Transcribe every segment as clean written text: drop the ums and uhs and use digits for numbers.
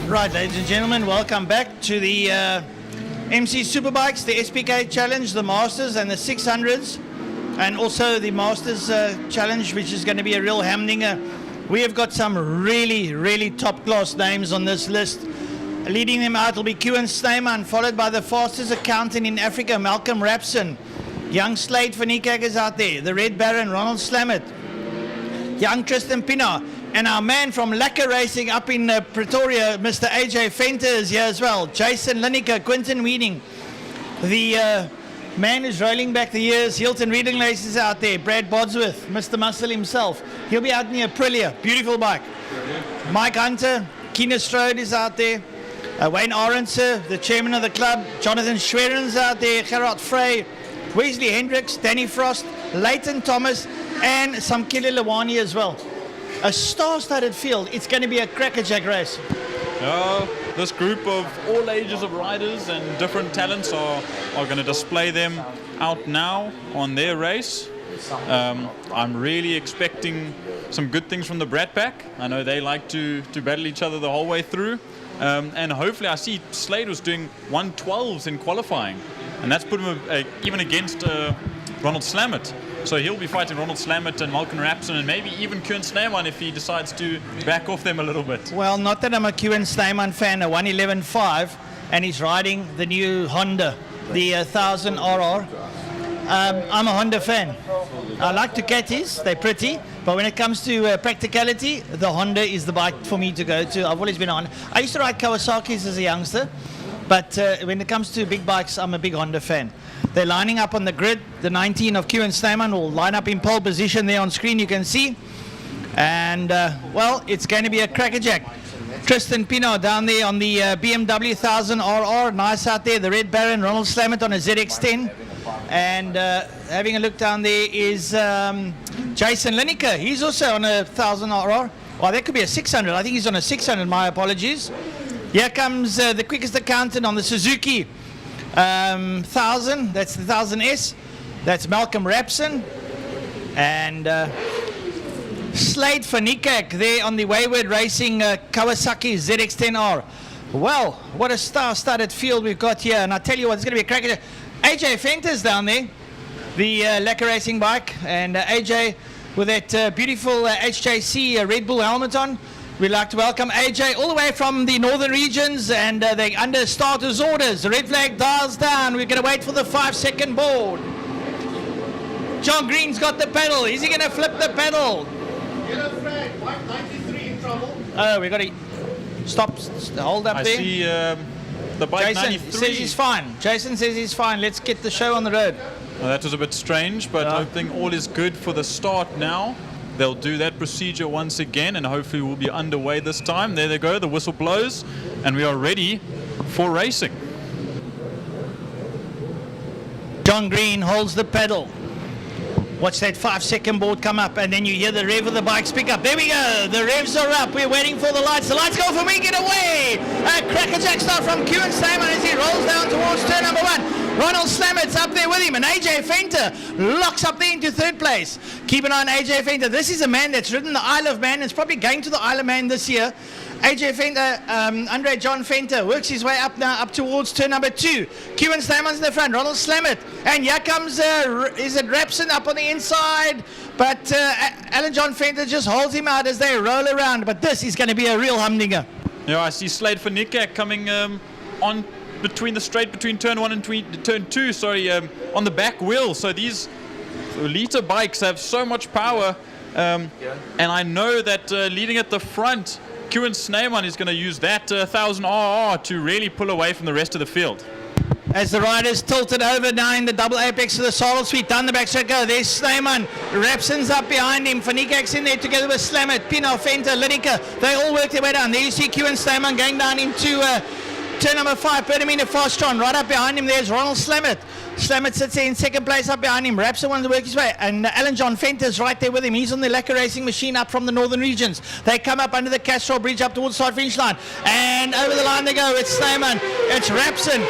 Right, ladies and gentlemen, welcome back to the MC Superbikes, the SBK Challenge, the Masters and the 600s, and also the Masters Challenge, which is going to be a real hamdinger. We have got some really top-class names on this list. Leading them out will be Koen Snyman, followed by the fastest accountant in Africa, Malcolm Rapson. Young Slade van Niekerk is out there. The Red Baron, Ronald Slamet. Young Tristan Pienaar. And our man from Lekker Racing up in Pretoria, Mr. AJ Venter, is here as well. Jason Lineker, Quinton Weeding. The man who's rolling back the years, Hilton Reading Race is out there. Brad Bodsworth, Mr. Muscle himself. He'll be out in the Aprilia. Beautiful bike. Mike Hunter, Keener Strode is out there. Wayne Arendse, the chairman of the club. Jonathan Schweren's out there. Gerard Frey, Wesley Hendricks, Danny Frost, Leighton Thomas, and some Kelly Lewani as well. A star-studded field. It's going to be a crackerjack race. This group of all ages of riders and different talents are going to display them out now on their race. I'm really expecting some good things from the Brat Pack. I know they like to battle each other the whole way through. And hopefully I see Slade was doing 112s in qualifying. And that's put him even against Ronald Slamet. So he'll be fighting Ronald Slamet and Malcolm Rapson and maybe even Koen Snyman if he decides to back off them a little bit. Well, not that I'm a Koen Snyman fan, a 111.5, and he's riding the new Honda, the 1000 RR. I'm a Honda fan. I like Ducatis, they're pretty, but when it comes to practicality, the Honda is the bike for me to go to. I've always been on. I used to ride Kawasaki's as a youngster, but when it comes to big bikes, I'm a big Honda fan. They're lining up on the grid. The 19 of Koen Snyman will line up in pole position there on screen, you can see. And, well, it's going to be a crackerjack. Tristan Pienaar down there on the BMW 1000 RR. Nice out there. The Red Baron, Ronald Slamet on a ZX10. And having a look down there is Jason Lineker. He's also on a 1000 RR. Well, that could be a 600. I think he's on a 600. My apologies. Here comes the quickest accountant on the Suzuki 1000. That's the 1000S. That's Malcolm Rapson. And Slade van Niekerk there on the Wayward Racing Kawasaki ZX10R. Well, what a star-studded field we've got here. And I tell you what, it's going to be a cracker. AJ Venter's down there, the Lekker Racing bike. And AJ with that beautiful HJC Red Bull helmet on. We'd like to welcome AJ all the way from the northern regions, and they're under starters orders. The red flag dials down. We're going to wait for the 5-second board. John Green's got the pedal. Is he going to flip the pedal? Yellow flag, white 93 in trouble. Oh, we've got to stop, hold up there. I see the bike Jason 93. says he's fine. Jason says he's fine. Let's get the show on the road. Well, that was a bit strange, but hoping all is good for the start now. They'll do that procedure once again, and hopefully we'll be underway this time. There they go, the whistle blows, and we are ready for racing. John Green holds the pedal. Watch that 5-second board come up, and then you hear the rev of the bikes pick up. There we go. The revs are up. We're waiting for the lights. The lights go for me. Get away. A crackerjack start from Koen Snyman as he rolls down towards turn number 1. Ronald Slamet's up there with him, and AJ Venter locks up there into third place. Keep an eye on AJ Venter. This is a man that's ridden the Isle of Man and is probably going to the Isle of Man this year. AJ Venter, Andre John Venter works his way up now, up towards turn number 2. Koen Snyman's in the front, Ronald Slamet. And here comes, is it Rapson up on the inside? But Alan John Venter just holds him out as they roll around. But this is going to be a real humdinger. Yeah, I see Slade van Niekerk coming on between the straight between turn 1 and turn 2, on the back wheel. So these liter bikes have so much power. And I know that leading at the front, Koen Snyman is going to use that 1000 RR to really pull away from the rest of the field. As the riders tilted over now in the double apex of the saddle suite, down the back straight go. There's Snyman. Rapson's up behind him. Van Niekerk's in there together with Slamet, Pienaar, Venter, Lineker. They all work their way down. There you see Koen Snyman going down into turn number 5, Bernamina Fastron. Right up behind him there's Ronald Slamet. Slamet sits there in second place up behind him. Rapson wants to work his way. And Alan John Venter's right there with him. He's on the Lekker Racing machine up from the northern regions. They come up under the Castrol Bridge up towards the start finish line. And over the line they go. It's Snyman. It's Rapson.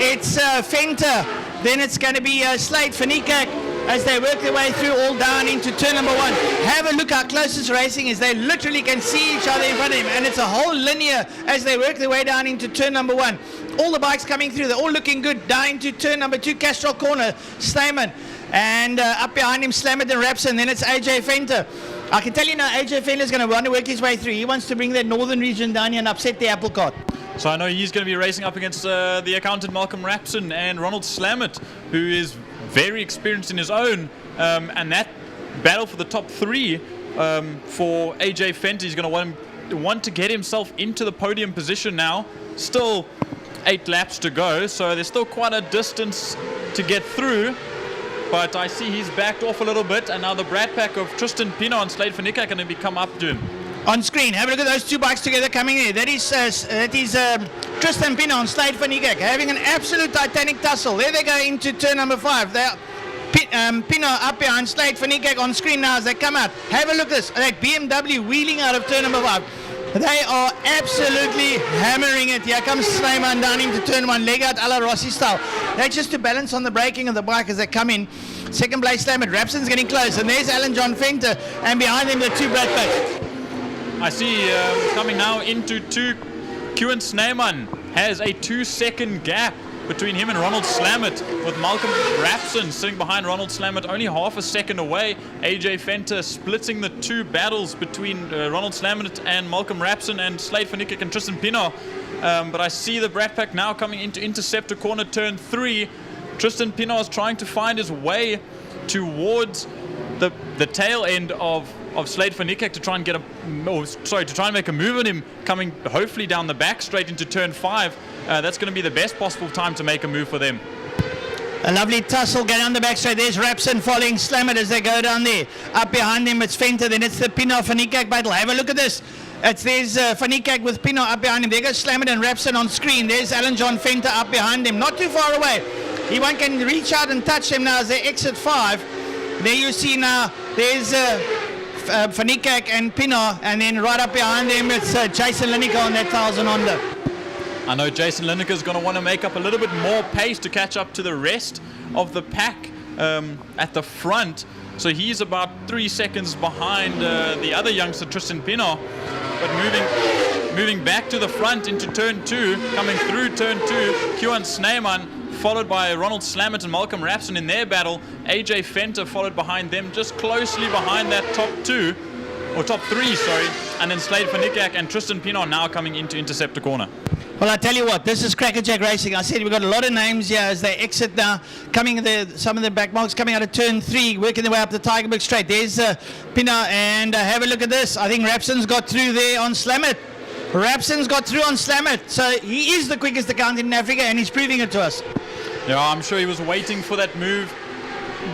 It's Venter. Then it's going to be Slade van Niekerk. as they work their way through all down into turn number 1. Have a look how close this racing is. They literally can see each other in front of them, and it's a whole linear as they work their way down into turn number 1. All the bikes coming through, they're all looking good. Down into turn number 2, Castrol corner, Snyman. And up behind him, Slamit and Rapson. Then it's AJ Venter. I can tell you now, AJ Venter is going to want to work his way through. He wants to bring that northern region down here and upset the apple cart. So I know he's going to be racing up against the accountant Malcolm Rapson and Ronald Slamit, who is very experienced in his own. And that battle for the top 3 for AJ Venter, he's going to want to get himself into the podium position now. Still 8 laps to go, so there's still quite a distance to get through. But I see he's backed off a little bit, and now the Brad Pack of Tristan Pienaar and Slade van Niekerk are going to come up to him. On screen, have a look at those 2 bikes together coming in. That is Tristan Pienaar and Slade van Niekerk having an absolute titanic tussle. There they go into turn number 5. They're Pienaar up behind Slade van Niekerk on screen now as they come out. Have a look at this. That BMW wheeling out of turn number 5. They are absolutely hammering it. Here comes Snyman down into turn 1, leg out a la Rossi style. That's just to balance on the braking of the bike as they come in. Second place Slamit. Rapson's getting close, and there's Alan John Venter, and behind him the 2 Brad Packs. I see coming now into 2, Kieran Snyman has a 2-second gap between him and Ronald Slamit, with Malcolm Rapson sitting behind Ronald Slamit only half a second away. AJ Venter splitting the 2 battles between Ronald Slamit and Malcolm Rapson and Slade van Niekerk and Tristan Pienaar. But I see the Brad Pack now coming into Interceptor corner turn 3. Tristan Pienaar is trying to find his way towards the tail end of Slade van Niekerk to try and make a move on him, coming hopefully down the back straight into turn 5. That's going to be the best possible time to make a move for them. A lovely tussle going down the back straight. There's Rapson following Slamit as they go down there. Up behind them it's Venter, then it's the Pienaar van Niekerk battle. Have a look at this. There's van Niekerk with Pienaar up behind him. There goes Slamit and Rapson on screen. There's Alan John Venter up behind him, not too far away. He can reach out and touch him now as they exit 5. There you see now, there's van Niekerk and Pienaar, and then right up behind them it's Jason Lineker on that 1000 Honda. I know Jason Lineker is going to want to make up a little bit more pace to catch up to the rest of the pack at the front. So he's about 3 seconds behind the other youngster, Tristan Pienaar. But moving back to the front into turn 2, coming through turn 2, Kieran Snyman, followed by Ronald Slamit and Malcolm Rapson in their battle. AJ Venter followed behind them, just closely behind that top 3, sorry. And then Slade van Niekerk and Tristan Pienaar now coming into Interceptor corner. Well, I tell you what, this is Crackerjack Racing. I said we've got a lot of names here as they exit now. Some of the back marks coming out of turn 3, working their way up the Tigerberg straight. There's Pienaar, and have a look at this. I think Rapson's got through there on Slamit. Rapson's got through on Slamit. So he is the quickest accountant in Africa, and he's proving it to us. Yeah, I'm sure he was waiting for that move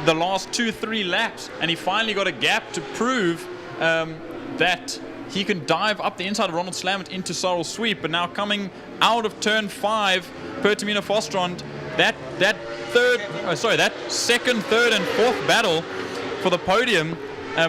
the last 2-3 laps, and he finally got a gap to prove that he can dive up the inside of Ronald Slamit into Sorrel Sweep. But now coming out of turn 5, Pertamina Fostrand, that second, third, and fourth battle for the podium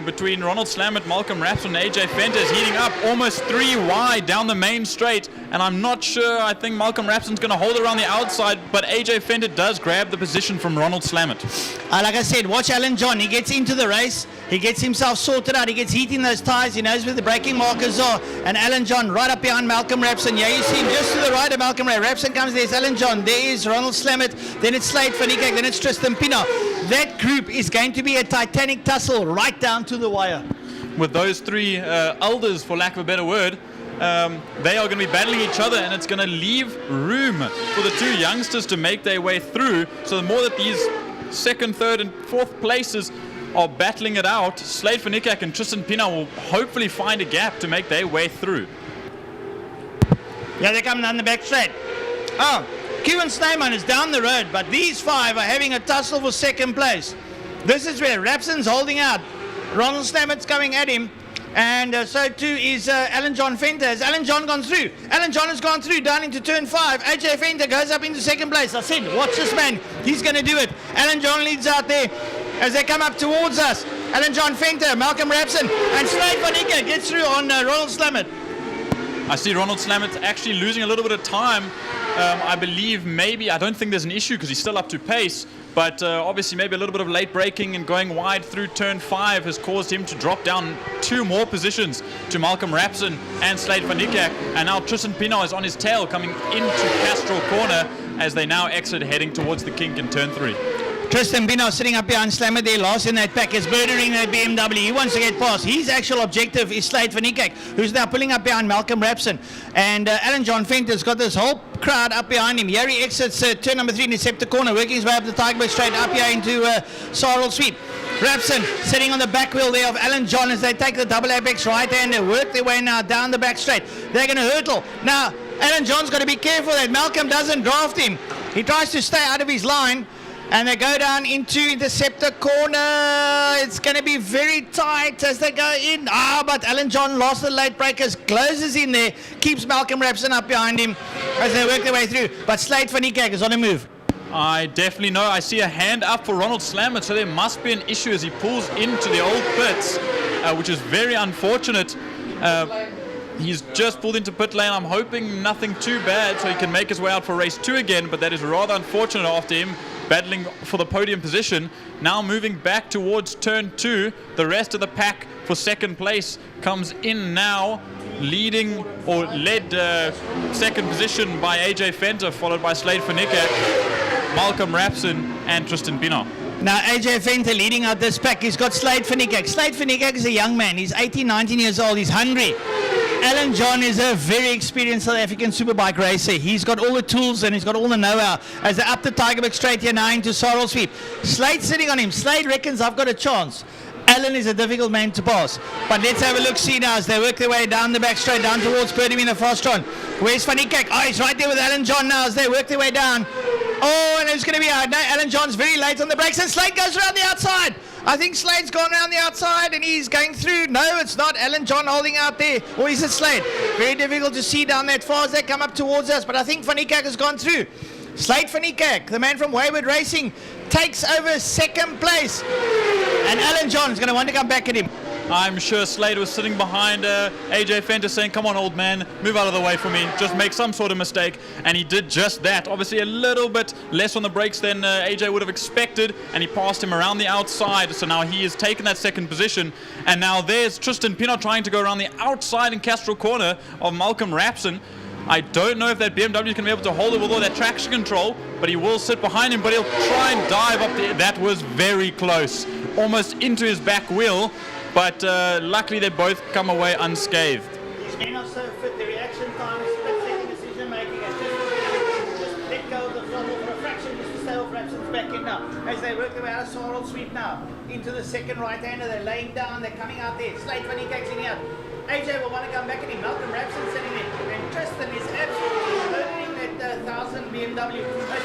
between Ronald Slamit, Malcolm Rapson, and AJ Venter is heating up almost 3 wide down the main straight. And I'm not sure, I think Malcolm Rapson's going to hold around the outside, but AJ Venter does grab the position from Ronald Slamit. Like I said, watch Alan John. He gets into the race. He gets himself sorted out. He gets heat in those tyres. He knows where the braking markers are. And Alan John right up behind Malcolm Rapson. Yeah, you see him just to the right of Malcolm Rapson. Rapson comes, there's Alan John. There is Ronald Slamit. Then it's Slade van Niekerk. Then it's Tristan Pienaar. That group is going to be a titanic tussle right down to the wire. With those 3 elders, for lack of a better word, they are going to be battling each other, and it's going to leave room for the 2 youngsters to make their way through. So the more that these second, third, and fourth places are battling it out, Slade van Niekerk and Tristan Pienaar will hopefully find a gap to make their way through. Yeah, they're coming down the back straight. Oh, Kieran Snyman is down the road, but these 5 are having a tussle for second place. This is where Rapson's holding out. Ronald Slamit's coming at him. And so too is Alan John Venter. Has Alan John gone through? Alan John has gone through down into turn 5. AJ Venter goes up into second place. I said, watch this man. He's going to do it. Alan John leads out there as they come up towards us. Alan John Venter, Malcolm Rapson, and Slade van Niekerk gets through on Ronald Slamit. I see Ronald Slamit actually losing a little bit of time. I believe maybe, I don't think there's an issue because he's still up to pace, But obviously maybe a little bit of late braking and going wide through turn 5 has caused him to drop down 2 more positions to Malcolm Rapson and Slade van Niekerk. And now Tristan Pienaar is on his tail coming into Castrol Corner as they now exit heading towards the kink in turn 3. Tristan Pienaar sitting up behind Slammer there, last in that pack, is murdering that BMW. He wants to get past. His actual objective is Slade van Niekerk, who's now pulling up behind Malcolm Rapson. And Alan John Fenter's got this whole crowd up behind him. Here he exits turn number 3 in the Scepter Corner, working his way up the Tigerbird straight up here into Sarl Sweep. Rapson sitting on the back wheel there of Alan John as they take the double apex right-hander, work their way now down the back straight. They're going to hurtle. Now, Alan John's got to be careful that Malcolm doesn't draft him. He tries to stay out of his line. And they go down into Interceptor Corner. It's going to be very tight as they go in. But Alan John lost the late breakers, closes in there, keeps Malcolm Rapson up behind him as they work their way through. But Slade van Niekerk is on a move. I definitely know. I see a hand up for Ronald Slammer, so there must be an issue as he pulls into the old pits, which is very unfortunate. He's just pulled into pit lane. I'm hoping nothing too bad so he can make his way out for race 2 again, but that is rather unfortunate after him battling for the podium position. Now moving back towards turn 2, the rest of the pack for second place comes in now, leading or led second position by AJ Fenter, followed by Slade van Niekerk, Malcolm Rapson and Tristan Pienaar. Now AJ Fenter leading out this pack. He's got Slade van Niekerk. Slade van Niekerk is a young man. He's 18, 19 years old. He's hungry. Alan John is a very experienced South African superbike racer. He's got all the tools and he's got all the know-how as they're up the Tigerbird straight here now into Sarl Sweep. Slade sitting on him. Slade reckons I've got a chance. Alan is a difficult man to pass. But let's have a look, see now as they work their way down the back straight, down towards Perdamina Fastron. Where's Van Niekerk? Oh, he's right there with Alan John now as they work their way down. Oh, and it's going to be out. Now Alan John's very late on the brakes and Slade goes around the outside. I think Slade's gone around the outside and he's going through. No, it's not Alan John holding out there. Or is it Slade? Very difficult to see down that far as they come up towards us. But I think Van Niekerk has gone through. Slade van Niekerk, the man from Wayward Racing, takes over second place. And Alan John is going to want to come back at him. I'm sure Slade was sitting behind AJ Fenter saying, come on, old man, move out of the way for me. Just make some sort of mistake. And he did just that. Obviously a little bit less on the brakes than AJ would have expected. And he passed him around the outside. So now he has taken that second position. And now there's Tristan Pienaar trying to go around the outside in Castrol Corner of Malcolm Rapson. I don't know if that BMW is going to be able to hold it with all that traction control, but he will sit behind him, but he'll try and dive up there. That was very close, almost into his back wheel, but luckily they both come away unscathed. These men are so fit, the reaction time is split-second decision making. Just let go of the throttle for a fraction just to stay off Rapson's back in now. As they work their way out of Sarl Sweep now, into the second right-hander, they're laying down, they're coming out there. Slade van Niekerk's in out. AJ will want to come back at him. Malcolm Rapson sitting in. And Tristan is absolutely loading that 1000 BMW. As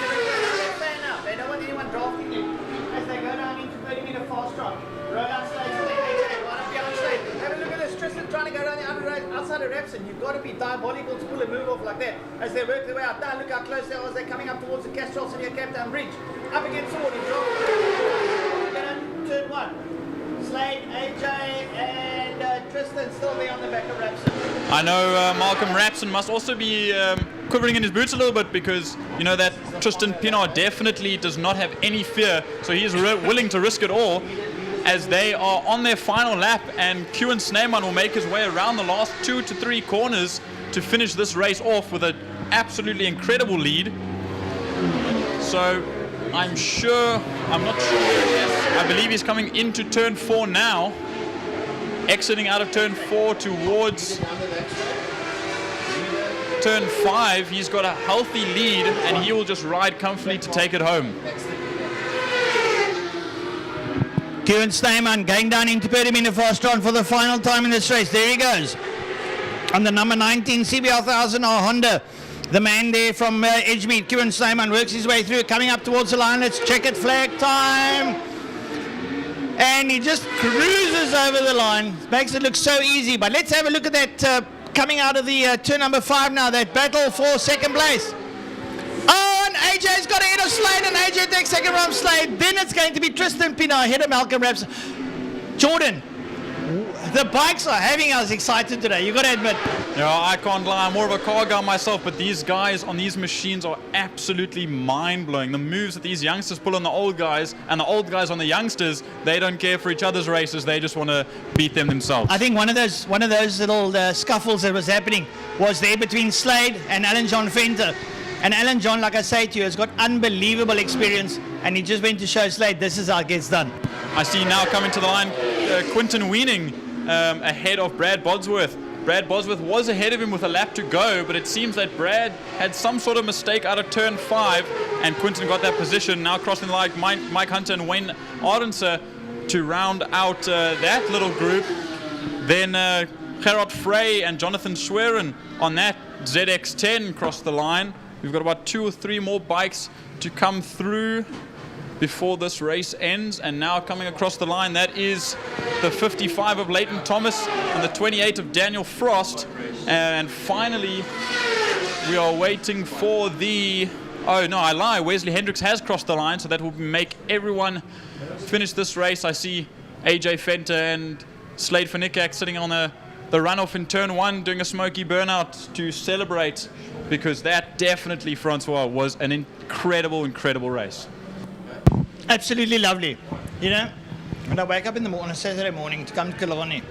they fan out. They don't want anyone drafting them. As they go down into 30 meter fast drop. Roll down Slade. AJ, right up behind Slade. Have a look at this. Tristan trying to go down the outside of Rapson. You've got to be diabolical to pull a move off like that. As they work their way out. Now look how close they are as they're coming up towards the Castrol City of Cape Town Bridge. Up against Sword. He's dropping. Turn 1. Slade, AJ, and Tristan still there on the back of Rapson. I know Malcolm Rapson must also be quivering in his boots a little bit because you know that Tristan Pienaar definitely does not have any fear, so he is willing to risk it all as they are on their final lap, and Kieran Snyman will make his way around the last 2 to 3 corners to finish this race off with an absolutely incredible lead. So I'm not sure where he is. I believe he's coming into turn 4 now, exiting out of turn 4 towards turn 5. He's got a healthy lead and he will just ride comfortably to take it home. Kieran Snyman going down into Perdamina Fastron for the final time in this race. There he goes. On the number 19 CBR 1000R Honda. The man there from Edgemead, Kieran Snyman, works his way through, coming up towards the line. Let's check it, flag time. And he just cruises over the line. Makes it look so easy. But let's have a look at that coming out of the turn number 5 now, that battle for second place. Oh, and AJ's got ahead of Slade, and AJ takes second from Slade. Then it's going to be Tristan Pienaar ahead of Malcolm Rapson. Jordan, The bikes are having us excited today, you got to admit. Yeah, I can't lie, I'm more of a car guy myself, but these guys on these machines are absolutely mind-blowing. The moves that these youngsters pull on the old guys, and the old guys on the youngsters, they don't care for each other's races, they just want to beat them themselves. I think one of those little scuffles that was happening was there between Slade and Alan John Venter. And Alan John, like I say to you, has got unbelievable experience, and he just went to show Slade this is how it gets done. I see now coming to the line, Quinton Weening ahead of Brad Bodsworth. Brad Bosworth was ahead of him with a lap to go, but it seems that Brad had some sort of mistake out of turn 5, and Quinton got that position. Now crossing the line, Mike Hunter and Wayne Ardenser to round out that little group. Then Gerard Frey and Jonathan Schwerin on that ZX10 crossed the line. We've got about 2 or 3 more bikes to come through before this race ends, and now coming across the line, that is the 55 of Leighton Thomas and the 28 of Daniel Frost. And finally we are waiting for the, oh no, I lie, Wesley Hendricks has crossed the line, so that will make everyone finish this race. I see AJ Fenter and Slade Vernickak sitting on the runoff in turn 1 doing a smoky burnout to celebrate, because that definitely, Francois, was an incredible race. Absolutely lovely. You know, when I wake up in the morning, on a Saturday morning to come to Killarney,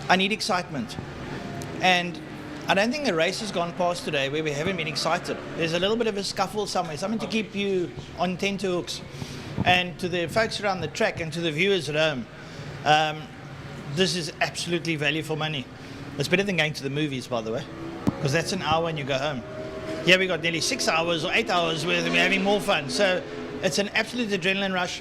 I need excitement. And I don't think the race has gone past today where we haven't been excited. There's a little bit of a scuffle somewhere, something to keep you on tenterhooks. And to the folks around the track and to the viewers at home, this is absolutely value for money. It's better than going to the movies, by the way, because that's an hour and you go home. Here we got nearly 6 hours or 8 hours where we're having more fun. So it's an absolute adrenaline rush.